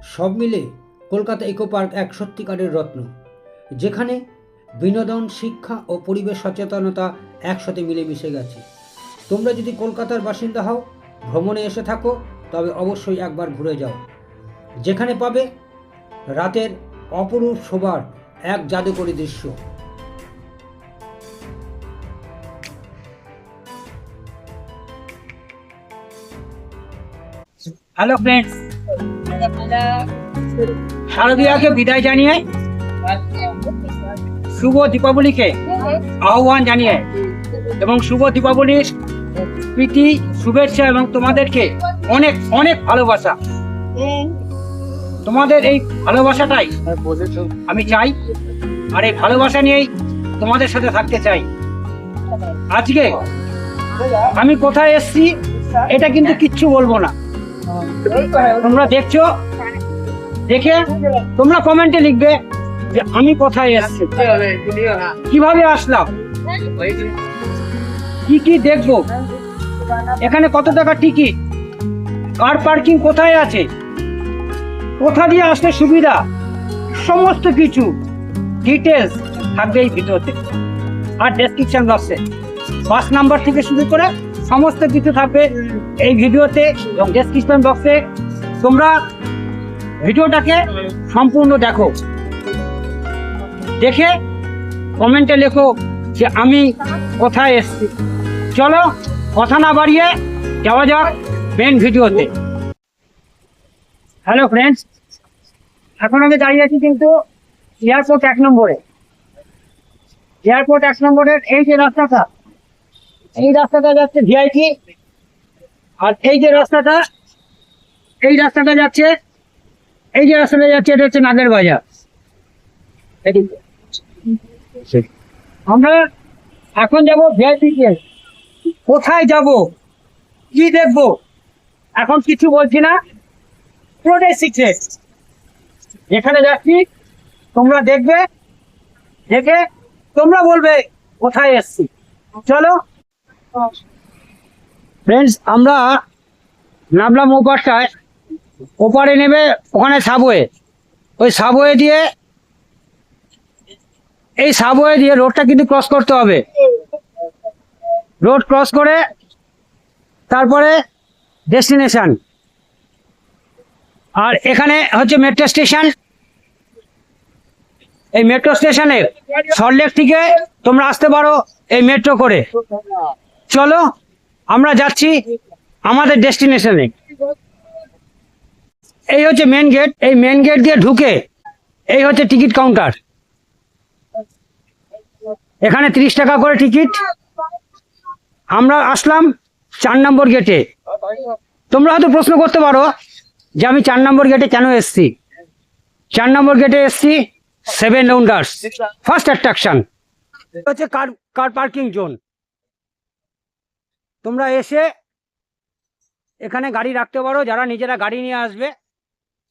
সব মিলে Kolkata eco park এক সত্যিকারের রত্ন, যেখানে বিনোদন, শিক্ষা ও পরিবেশ সচেতনতা একসাথে মিলেমিশে গেছে। তোমরা যদি কলকাতার বাসিন্দা হও, ভ্রমণে এসে থাকো, তবে অবশ্যই একবার ঘুরে যাও। যেখানে পাবে রাতের অপরূপ শোভার এক জাদুকরী দৃশ্য। হ্যালো ফ্রেন্ডস, শারদীয়াকে বিদায় জানিয়ে শুভ দীপাবলিকে আহ্বান জানিয়ে এবং শুভ দীপাবলির প্রীতি, শুভেচ্ছা এবং তোমাদেরকে অনেক অনেক ভালোবাসা। তোমাদের এই ভালোবাসাটাই আমি চাই, আর এই ভালোবাসা নিয়েই তোমাদের সাথে থাকতে চাই। আজকে আমি কোথায় এসেছি এটা কিন্তু কিচ্ছু বলবো না, তোমরা দেখছো, দেখে তোমরা কমেন্টে লিখবে যে আমি কোথায় এসেছি, কিভাবে আসলাম, কি কি দেখবো, এখানে কত টাকা টিকিট, কার পার্কিং কোথায় আছে, কোথা দিয়ে আসলে সুবিধা, সমস্ত কিছু ডিটেলস থাকবে এই ভিডিওতে। আর ডেসক্রিপশন বক্সে বাস নাম্বার থেকে শুরু করে সমস্ত কিছু থাকবে এই ভিডিওতে এবং ডেসক্রিপশন বক্সে। তোমরা ভিডিওটাকে সম্পূর্ণ দেখো, দেখে কমেন্টে লেখো যে আমি কোথায় এসেছি। চলো কথা না বাড়িয়ে যাওয়া যাক মেন ভিডিওতে। হ্যালো ফ্রেন্ডস, এখন আমি দাঁড়িয়ে আছি কিন্তু এয়ারপোর্ট 1 নম্বরে। এয়ারপোর্ট 1 নম্বরের এই যে রাস্তাটা, এই রাস্তাটা যাচ্ছে ভিআইপি, আর এই যে রাস্তাটা, এই রাস্তাটা যাচ্ছে, এই যে রাস্তাটা যাচ্ছে এটা হচ্ছে নাগের বাজার। আমরা এখন যাব ভিআইপি কে। কোথায় যাব, কি দেখবো, এখন কিছু বলছি না, পুরোটাই সিক্রেট। যেখানে যাচ্ছি তোমরা দেখবে, দেখে তোমরা বলবে কোথায় এসছি। চলো ফ্রেন্ডস, আমরা নামলাম ওপারটায়। ওপারে নেবে ওখানে সাবওয়ে, ওই সাবওয়ে দিয়ে, এই সাবওয়ে দিয়ে রোডটা কিন্তু ক্রস করতে হবে। রোড ক্রস করে তারপরে ডেস্টিনেশন। আর এখানে হচ্ছে মেট্রো স্টেশন। এই মেট্রো স্টেশনে সল্টলেক থেকে তোমরা আসতে পারো এই মেট্রো করে। চলো আমরা যাচ্ছি আমাদের ডেস্টিনেশনে। এই হচ্ছে মেন গেট। এই মেন গেট দিয়ে ঢুকে এই হচ্ছে টিকিট কাউন্টার। এখানে 30 টাকা করে টিকিট। আমরা আসলাম 4 নম্বর গেটে। তোমরা হয়তো প্রশ্ন করতে পারো যে আমি 4 নম্বর গেটে কেন এসেছি। 4 নম্বর গেটে এসেছি 7 রাউন্ডার্স ফার্স্ট অ্যাট্রাকশন। হচ্ছে কার পার্কিং জোন। তোমরা এসে এখানে গাড়ি রাখতে পারো, যারা নিজেরা গাড়ি নিয়ে আসবে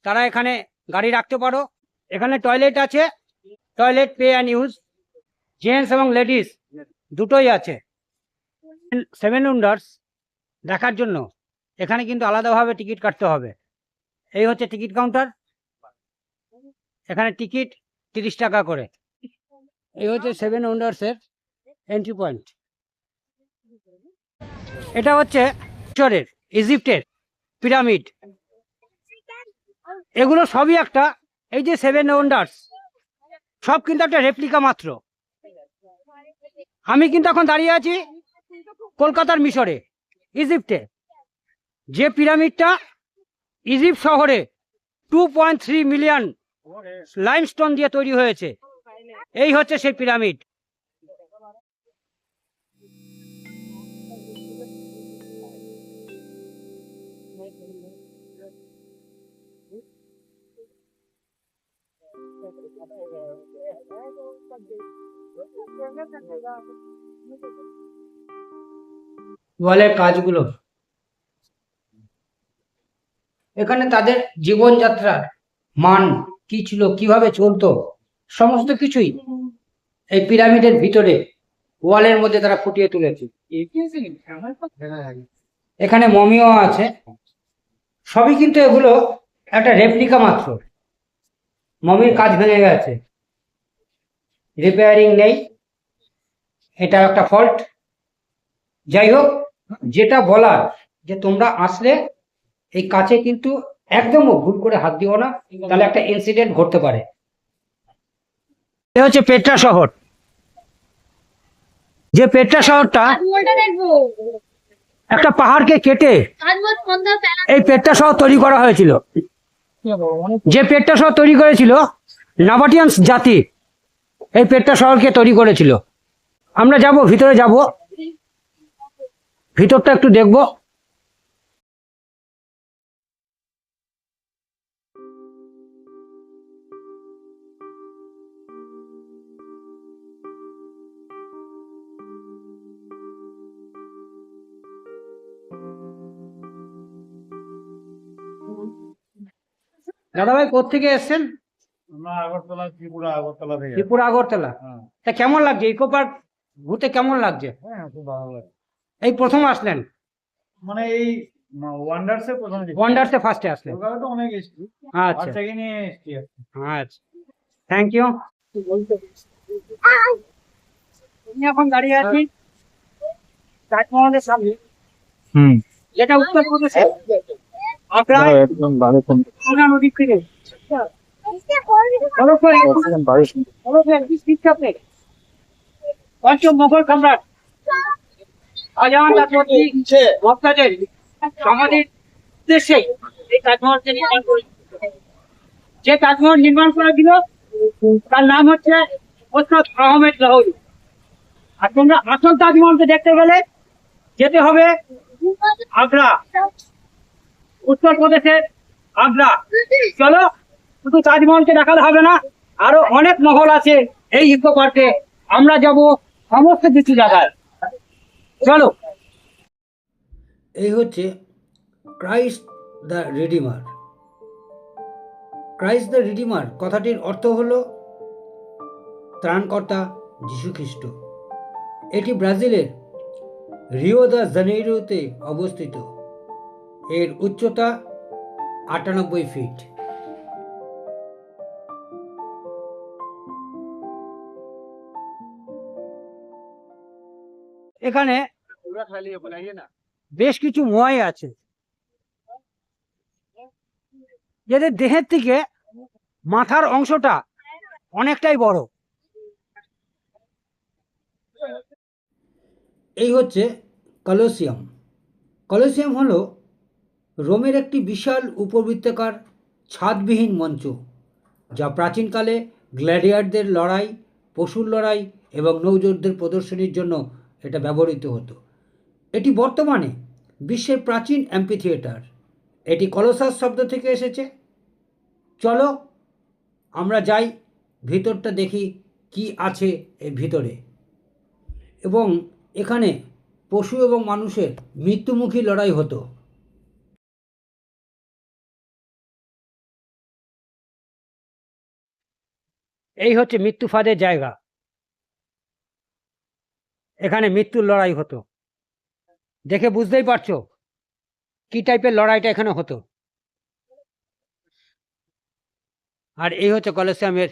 তারা এখানে গাড়ি রাখতে পারো। এখানে টয়লেট আছে, toilet pay and use, gents এবং লেডিস দুটোই আছে। 7 রাউন্ডার্স দেখার জন্য এখানে কিন্তু আলাদাভাবে টিকিট কাটতে হবে। এই হচ্ছে টিকিট কাউন্টার। এখানে টিকিট 30 টাকা করে। এই হচ্ছে 7 রাউন্ডার্সের এন্ট্রি পয়েন্ট। এটা হচ্ছে মিশরের, ইজিপ্টের পিরামিড। এগুলো সবই একটা, এই যে 7 রাউন্ডার্স সব কিন্তু একটা রেপ্লিকা মাত্র। আমি কিন্তু এখন দাঁড়িয়ে আছি কলকাতার মিশরে, ইজিপ্টে। যে পিরামিডটা ইজিপ্ট শহরে 2.3 মিলিয়ন লাইমস্টোন দিয়ে তৈরি হয়েছে, এই হচ্ছে সেই পিরামিড। ওয়ালের কাজগুলো, এখানে তাদের জীবনযাত্রার মান কি ছিল, কিভাবে চলতো, সমস্ত কিছুই এই পিরামিডের ভিতরে ওয়ালের মধ্যে তারা ফুটিয়ে তুলেছে। এখানে মমিও আছে। সবই কিন্তু এগুলো একটা রেপ্লিকা মাত্র, মমির কাজ ভেঙে গেছে, রিপেয়ারিং নেই, এটা একটা ফল্ট। যাই হোক, যেটা বলার যে তোমরা আসলে এই কাছে কিন্তু একদম ভুল করে হাত দিও না, তাহলে একটা ইনসিডেন্ট ঘটতে পারে। এ হচ্ছে পেট্রা শহর। যে পেট্রা শহরটা একটা পাহাড়কে কেটে এই পেট্রা শহর তৈরি করা হয়েছিল। যে পেট্রা শহর তৈরি করেছিল নাবাটিয়ান্স জাতি, এই পেট্রা শহরকে তৈরি করেছিল। আমরা যাব, ভিতরে যাব, ভিতরটা একটু দেখব। দাদা ভাই কোত্থেকে এসছেন? আমরা আগরতলা, আগরতলা থেকে। ত্রিপুরা, আগরতলা। হ্যাঁ, তা কেমন লাগছে ইকো পার্ক ঘুরতে, কেমন লাগছে? হ্যাঁ, খুব ভালো লাগে। এই প্রথম আসলেন? মানে এই ওয়ান্ডারসে প্রথম এসেছি। ওয়ান্ডার্সে ফার্স্টে আসলেন? কলকাতা তো অনেক এসেছি, আচ্ছা আর থেকে নিয়ে এসেছি। আচ্ছা, থ্যাংক ইউ। আমি এখন দাঁড়িয়ে আছি তাজমহলের সামনে, হুম, যেটা উত্তরপ্রদেশে আগ্রা একদম ভালো। যমুনা নদীর তীরে। পঞ্চম মোগল সম্রাট শাহজাহান রাজবংশী মমতাজের সমাধির উদ্দেশ্যে এই তাজমহলকে নির্মাণ করেছিল। যে তাজমহল নির্মাণ করেছিল তার নাম হচ্ছে হযরত আহমেদ লাহোরী। আর তোমরা আসল তাজমহলকে দেখতে গেলে যেতে হবে আগ্রা, উত্তরপ্রদেশের আগ্রা। চলো, শুধু তাজমহলকে দেখালে হবে না, আরো অনেক মহল আছে এই ইকো পার্কে। আমরা যাব সমস্ত কিছু জায়গায়, চলো। এই হচ্ছে Christ the redeemer. Christ the redeemer কথাটির অর্থ হলো ত্রাণকর্তা যীশুখ্রিস্ট। এটি ব্রাজিলের রিও দ্য জানেইরোতে অবস্থিত। এর উচ্চতা 98 ফিট। এখানে বেশ কিছু মই আছে, যাদের দেহের থেকে মাথার অংশটা অনেকটাই বড়। এই হচ্ছে কলোসিয়াম। কলোসিয়াম হলো রোমের একটি বিশাল উপবৃত্তাকার ছাদবিহীন মঞ্চ, যা প্রাচীনকালে গ্ল্যাডিয়ারদের লড়াই, পশুর লড়াই এবং নৌযোদ্ধাদের প্রদর্শনীর জন্য এটা ব্যবহৃত হতো। এটি বর্তমানে বিশ্বের প্রাচীন অ্যাম্পিথিয়েটার। এটি কলোসাস শব্দ থেকে এসেছে। চলো আমরা যাই, ভিতরটা দেখি কি আছে এর ভিতরে। এবং এখানে পশু এবং মানুষের মৃত্যুমুখী লড়াই হতো। এই হচ্ছে মৃত্যু ফাঁদের জায়গা। এখানে মৃত্যুর লড়াই হতো। দেখে বুঝতেই পারছো কি টাইপের লড়াইটা এখানে হতো। আর এই হচ্ছে কলোসিয়ামের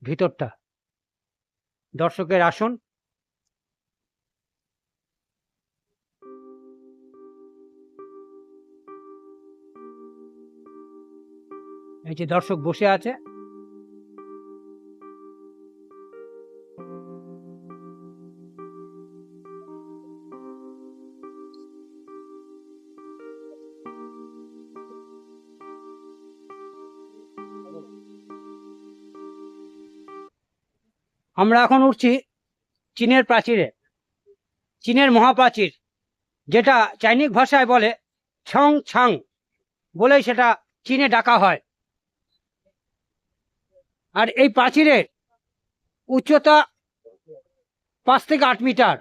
ভিতরটা, দর্শকের আসন। এই যে দর্শক বসে আছে। আমরা এখন উঠছি চীনের প্রাচীরে, চীনের মহাপ্রাচীর, যেটা চাইনিজ ভাষায় বলে ছং ছাং বলেই সেটা চীনে ডাকা হয়। আর এই প্রাচীরের উচ্চতা 5 থেকে 8 মিটার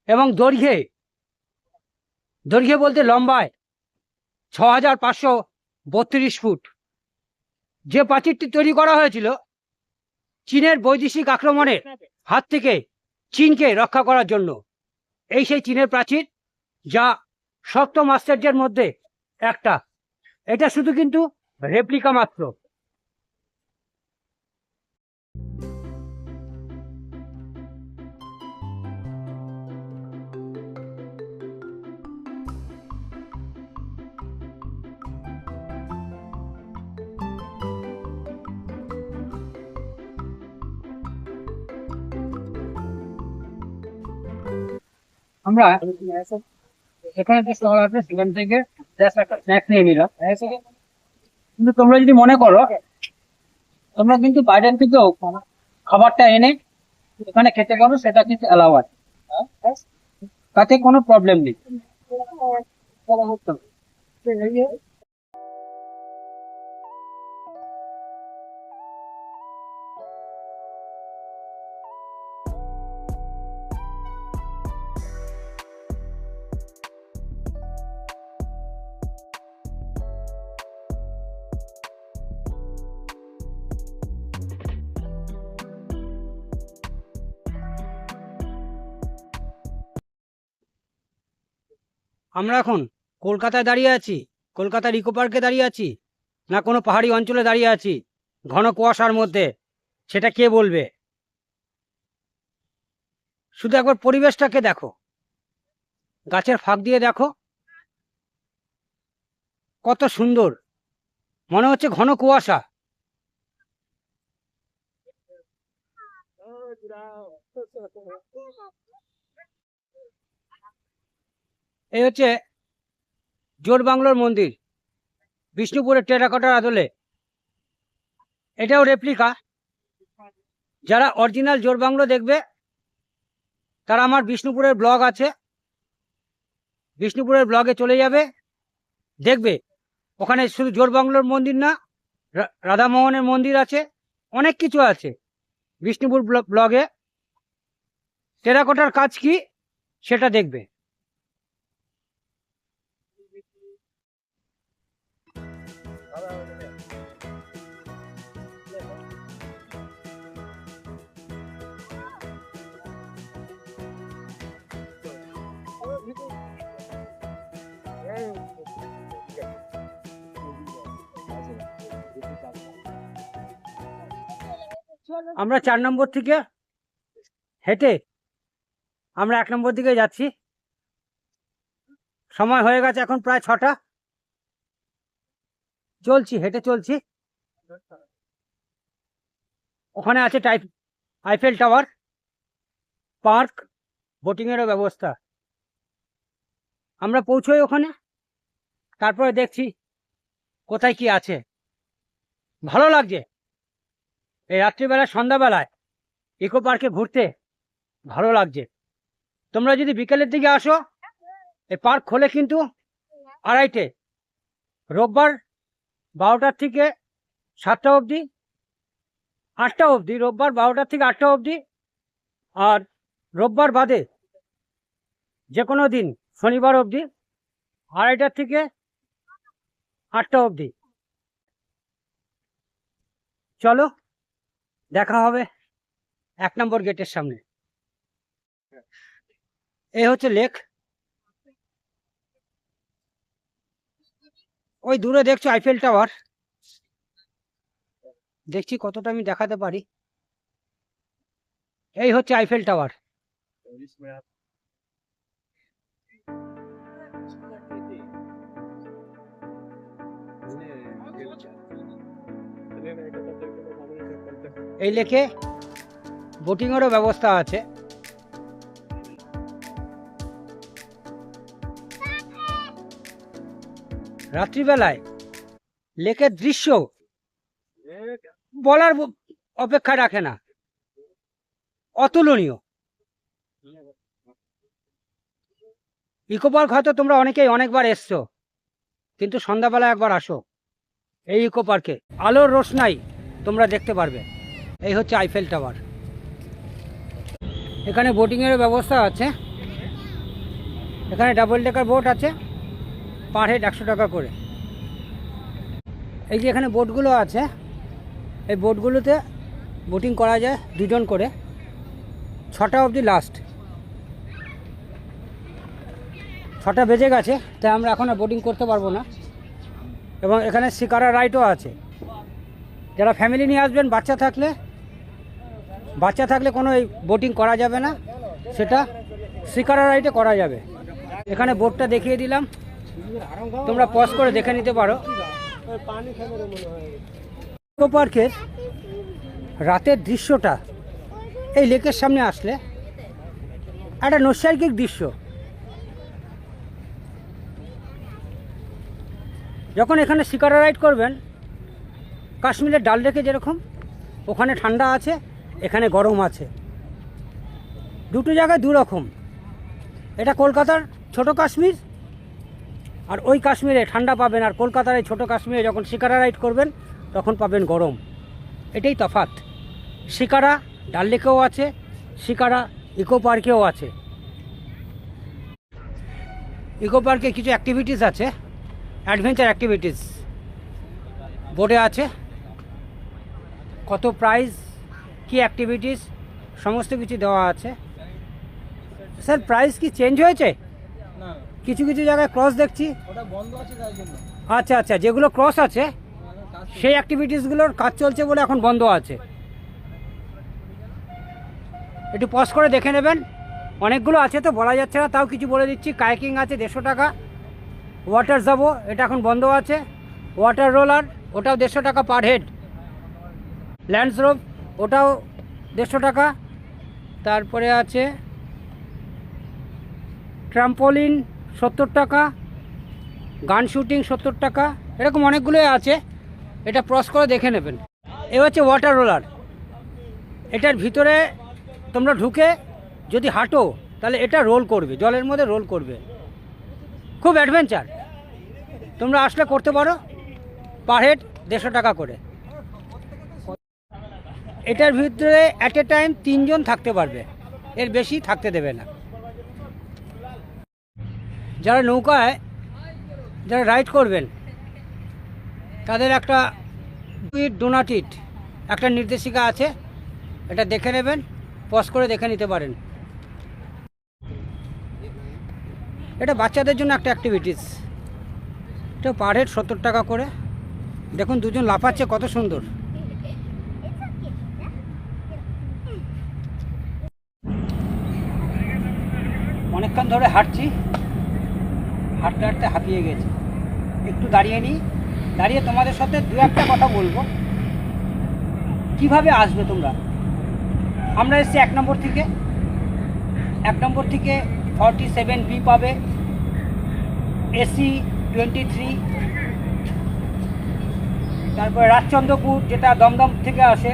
এবং দৈর্ঘ্যে বলতে লম্বায় 6532 ফুট। যে প্রাচীরটি তৈরি করা হয়েছিল চীনের বৈদেশিক আক্রমণের হাত থেকে চীনকে রক্ষা করার জন্য। এই সেই চীনের প্রাচীর, যা সপ্তম আশ্চর্যের মধ্যে একটা, এটা শুধু কিন্তু রেপ্লিকা মাত্র। আমরা এখানে যে স্টল আছে সেখান থেকে জাস্ট একটা স্ন্যাক্স নিয়ে নিলাম। কিন্তু তোমরা যদি মনে করো, তোমরা কিন্তু বাইরের থেকেও খাবারটা এনে এখানে খেতে পারো, সেটা কিন্তু অ্যালাউ আছে, তাতে কোনো প্রবলেম নেই। আমরা এখন কলকাতায় দাঁড়িয়ে আছি, কলকাতার ইকো পার্কে দাঁড়িয়ে আছি, না কোনো পাহাড়ি অঞ্চলে দাঁড়িয়ে আছি ঘন কুয়াশার মধ্যে, সেটা কে বলবে? শুধু একবার পরিবেশটাকে দেখো, গাছের ফাঁক দিয়ে দেখো, কত সুন্দর, মনে হচ্ছে ঘন কুয়াশা। এই হচ্ছে জোড়বাংলোর মন্দির, বিষ্ণুপুরের টেরাকোটার আদলে। এটাও রেপ্লিকা। যারা অরিজিনাল জোড়বাংলো দেখবে তারা আমার বিষ্ণুপুরের ব্লগ আছে, বিষ্ণুপুরের ব্লগে চলে যাবে, দেখবে ওখানে শুধু জোড়বাংলোর মন্দির না, রাধামোহনের মন্দির আছে, অনেক কিছু আছে বিষ্ণুপুর ব্লগে। টেরাকোটার কাজ কি সেটা দেখবে। আমরা 4 নম্বর থেকে হেঁটে আমরা 1 নম্বর দিকে যাচ্ছি। সময় হয়ে গেছে এখন প্রায় 6টা। চলছি, হেঁটে চলছি। ওখানে আছে আইফেল টাওয়ার, পার্ক, বোটিংয়েরও ব্যবস্থা। আমরা পৌঁছোই ওখানে, তারপরে দেখছি কোথায় কি আছে। ভালো লাগছে এই রাত্রিবেলায়, সন্ধ্যাবেলায় ইকো পার্কে ঘুরতে ভালো লাগছে। তোমরা যদি বিকেলের দিকে আসো, এই পার্ক খোলে কিন্তু 2:30, রোববার 12টার থেকে 7টা অবধি, 8টা অবধি, রোববার 12টার থেকে 8টা অবধি। আর রোববার বাদে যে কোনো দিন শনিবার অবধি 2:30টার থেকে 8টা অবধি। চলো দেখা হবে 1 নম্বর গেটের সামনে। এই হচ্ছে লেক। ওই দূরে দেখছো আইফেল টাওয়ার, দেখছি কতটা আমি দেখাতে পারি। এই হচ্ছে আইফেল টাওয়ার। এই লেকে বোটিংয়েরও ব্যবস্থা আছে। রাত্রিবেলায় লেকের দৃশ্য বলার অপেক্ষা রাখে না, অতুলনীয়। ইকো পার্ক হয়তো তোমরা অনেকেই অনেকবার এসছো, কিন্তু সন্ধ্যাবেলা একবার আসো এই ইকো পার্কে, আলোর রোশনাই তোমরা দেখতে পারবে। এই হচ্ছে আইফেল টাওয়ার। এখানে বোটিংয়ের ব্যবস্থা আছে। এখানে ডাবল ডেকার বোট আছে, পার হেড 100 টাকা করে। এই যে এখানে বোটগুলো আছে, এই বোটগুলোতে বোটিং করা যায় 2 জন করে। 6টা অবধি লাস্ট। 6টা বেজে গেছে, তাই আমরা এখন আর বোটিং করতে পারবো না। এবং এখানে শিকারা রাইডও আছে। যারা ফ্যামিলি নিয়ে আসবেন, বাচ্চা থাকলে কোনো এই বোটিং করা যাবে না, সেটা শিকারা রাইডে করা যাবে। এখানে বোটটা দেখিয়ে দিলাম, তোমরা পজ করে দেখে নিতে পারো। ইকো পার্কের রাতের দৃশ্যটা এই লেকের সামনে আসলে একটা নৈসর্গিক দৃশ্য। যখন এখানে শিকারা রাইড করবেন, কাশ্মীরের ডাল লেকে যেরকম ওখানে ঠান্ডা আছে, এখানে গরম আছে, দুটো জায়গায় দু রকম। এটা কলকাতার ছোট কাশ্মীর, আর ওই কাশ্মীরে ঠান্ডা পাবেন, আর কলকাতার এই ছোটো কাশ্মীরে যখন শিকারা রাইড করবেন তখন পাবেন গরম। এটাই তফাৎ। শিকারা ডাল লেকেও আছে, শিকারা ইকো পার্কেও আছে। ইকো পার্কে কিছু অ্যাক্টিভিটিস আছে, অ্যাডভেঞ্চার অ্যাক্টিভিটিস বোর্ডে আছে। কত প্রাইস, কি অ্যাক্টিভিটিস, সমস্ত কিছু দেওয়া আছে। স্যার প্রাইস কি চেঞ্জ হয়েছে? কিছু কিছু জায়গায় ক্রস দেখছি। আচ্ছা আচ্ছা, যেগুলো ক্রস আছে সেই অ্যাক্টিভিটিসগুলোর কাজ চলছে বলে এখন বন্ধ আছে। একটু পজ করে দেখে নেবেন, অনেকগুলো আছে তো বলা যাচ্ছে না, তাও কিছু বলে দিচ্ছি। কায়াকিং আছে 150 টাকা, ওয়াটার যাবো এটা এখন বন্ধ আছে, ওয়াটার রোলার ওটাও 150 টাকা পার হেড, ল্যান্ডস রোপ ওটাও 150 টাকা, তারপরে আছে ট্রাম্পোলিন 70 টাকা, গান শুটিং 70 টাকা, এরকম অনেকগুলোই আছে। এটা ক্রস করে দেখে নেবেন। এ হচ্ছে ওয়াটার রোলার। এটার ভিতরে তোমরা ঢুকে যদি হাঁটো তাহলে এটা রোল করবে, জলের মধ্যে রোল করবে, খুব অ্যাডভেঞ্চার। তোমরা আসলে করতে পারো, পার হেড 150 টাকা করে। এটার ভিতরে অ্যাট এ টাইম 3 জন থাকতে পারবে, এর বেশি থাকতে দেবে না। যারা নৌকায় যারা রাইড করবেন তাদের একটা ডোনাটিট একটা নির্দেশিকা আছে, এটা দেখে নেবেন, পজ করে দেখে নিতে পারেন। এটা বাচ্চাদের জন্য একটা অ্যাক্টিভিটিস, এটা পার হেড 70 টাকা করে। দেখুন দুজন লাফাচ্ছে, কত সুন্দর। অনেকক্ষণ ধরে হাঁটছি, হাঁটতে হাঁটতে হাঁপিয়ে গেছি, একটু দাঁড়িয়ে নিই, দাঁড়িয়ে তোমাদের সাথে দু একটা কথা বলবো। কিভাবে আসবে তোমরা? আমরা এসেছি 1 নম্বর থেকে, 47B পাবে, AC 23, তারপরে রাজচন্দ্রপুর যেটা দমদম থেকে আসে,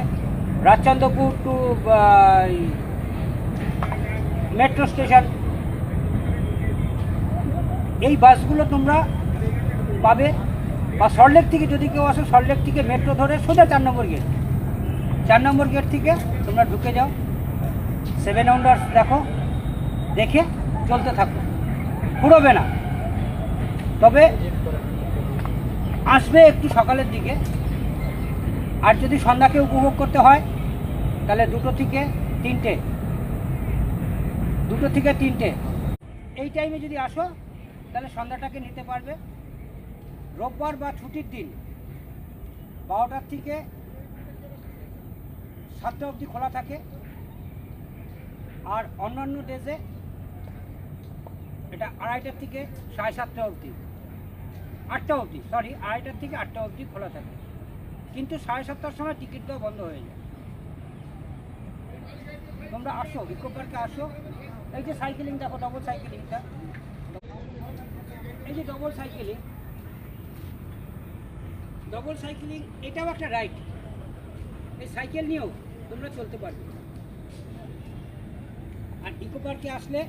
রাজচন্দ্রপুর টু মেট্রো স্টেশন, এই বাসগুলো তোমরা পাবে। বা সল্টলেক থেকে যদি কেউ আসো, সল্টলেক থেকে মেট্রো ধরে সোজা 4 নম্বর গেট, 4 নম্বর গেট থেকে তোমরা ঢুকে যাও। 7 ওয়ান্ডার্স দেখো, দেখে চলতে থাকো, ফুরোবে না। তবে আসবে একটু সকালের দিকে, আর যদি সন্ধ্যাকে উপভোগ করতে হয় তাহলে 2টো থেকে 3টে এই টাইমে যদি আসো তাহলে সন্ধ্যাটাকে নিতে পারবে। রোববার বা ছুটির দিন 12টার থেকে 7টা অবধি খোলা থাকে, আর অন্যান্য ডেজে এটা 2:30টার থেকে 7:30টা অবধি, 8টা অবধি, সরি 2:30টার থেকে 8টা অবধি খোলা থাকে। কিন্তু 7:30টার সময় টিকিট দেওয়া বন্ধ হয়ে যায়। তোমরা আসো, ইকো পার্কে আসো। এই যে সাইকেলিং দেখো, ডবল সাইকেলিংটা, এই যে ডবল সাইকেলিং, এটাও একটা রাইড। এই সাইকেল নিয়েও তোমরা চলতে পারবে। আর ইকো পার্কে আসলে,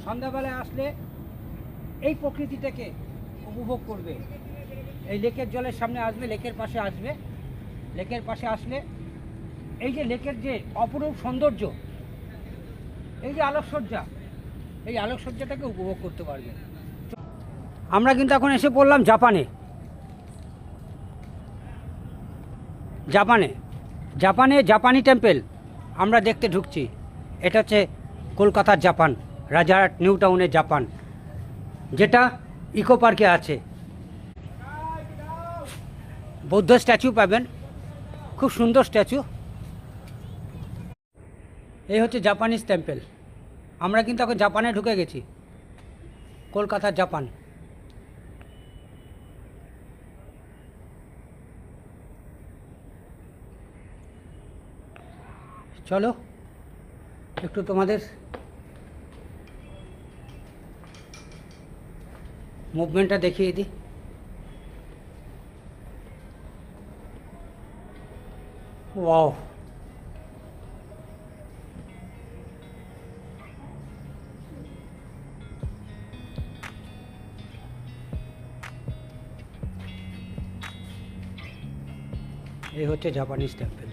সন্ধ্যাবেলায় আসলে এই প্রকৃতিটাকে উপভোগ করবে। এই লেকের জলের সামনে আসবে, লেকের পাশে আসবে, লেকের পাশে আসলে এই যে লেকের যে অপরূপ সৌন্দর্য, এই যে আলোকসজ্জা, এই আলোকসজ্জাটাকে উপভোগ করতে পারবে। আমরা কিন্তু এখন এসে পড়লাম জাপানি টেম্পল আমরা দেখতে ঢুকছি। এটা হচ্ছে কলকাতার জাপান, রাজারহাট নিউ টাউনের জাপান, যেটা ইকো পার্কে আছে। বৌদ্ধ স্ট্যাচু পাবেন, খুব সুন্দর স্ট্যাচু। এই হচ্ছে জাপানিজ টেম্পল। আমরা কিন্তু এখন জাপানে ঢুকে গেছি, কলকাতা জাপান। চলো একটু তোমাদের মুভমেন্টটা দেখিয়ে দিই। ওয়াও, এই হচ্ছে জাপানিজ টেম্পল।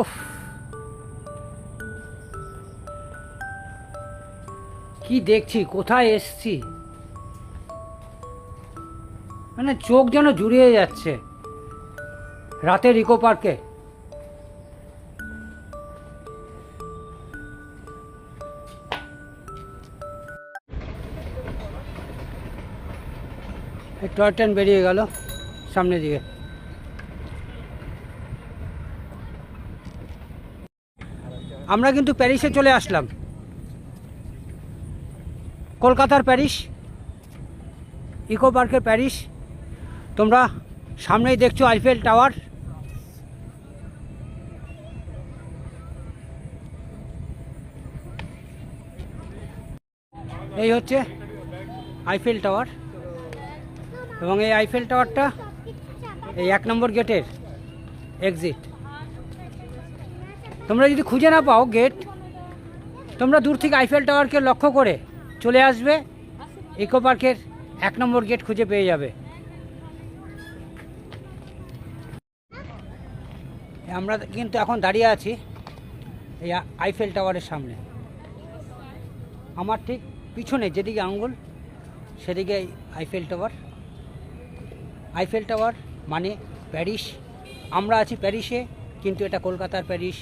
উফ, কি দেখছি, কোথায় এসছি, মানে চোখ যেন জুড়িয়ে যাচ্ছে। রাতের ইকো পার্কে টয় ট্রেন বেরিয়ে গেল সামনের দিকে। আমরা কিন্তু প্যারিসে চলে আসলাম, কলকাতার প্যারিস, ইকো পার্কের প্যারিস। তোমরা সামনেই দেখছো আইফেল টাওয়ার। এই হচ্ছে আইফেল টাওয়ার, এবং এই আইফেল টাওয়ারটা এই 1 নম্বর গেটের এক্সিট। তোমরা যদি খুঁজে না পাও গেট, তোমরা দূর থেকে আইফেল টাওয়ারকে লক্ষ্য করে চলে আসবে, ইকো পার্কের 1 নম্বর গেট খুঁজে পেয়ে যাবে। আমরা কিন্তু এখন দাঁড়িয়ে আছি এই আইফেল টাওয়ারের সামনে। আমার ঠিক পিছনে যেদিকে আঙ্গুল সেদিকে আইফেল টাওয়ার। আইফেল টাওয়ার মানে প্যারিস। আমরা আছি প্যারিসে, কিন্তু এটা কলকাতার প্যারিস,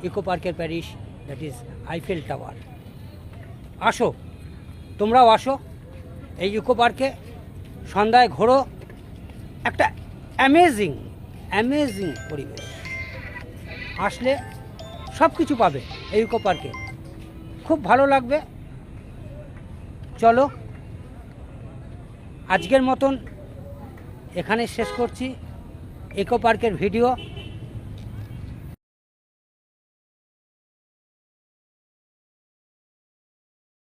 ইকো পার্কের Paris, that is Eiffel tower. আসো, তোমরাও আসো এই ইকো পার্কে, সন্ধ্যায় ঘোরো। একটা অ্যামেজিং অ্যামেজিং পরিবেশ। আসলে সব কিছু পাবে এই ইকো পার্কে, খুব ভালো লাগবে। চলো, আজকের মতন এখানে শেষ করছি ইকো পার্কের ভিডিও।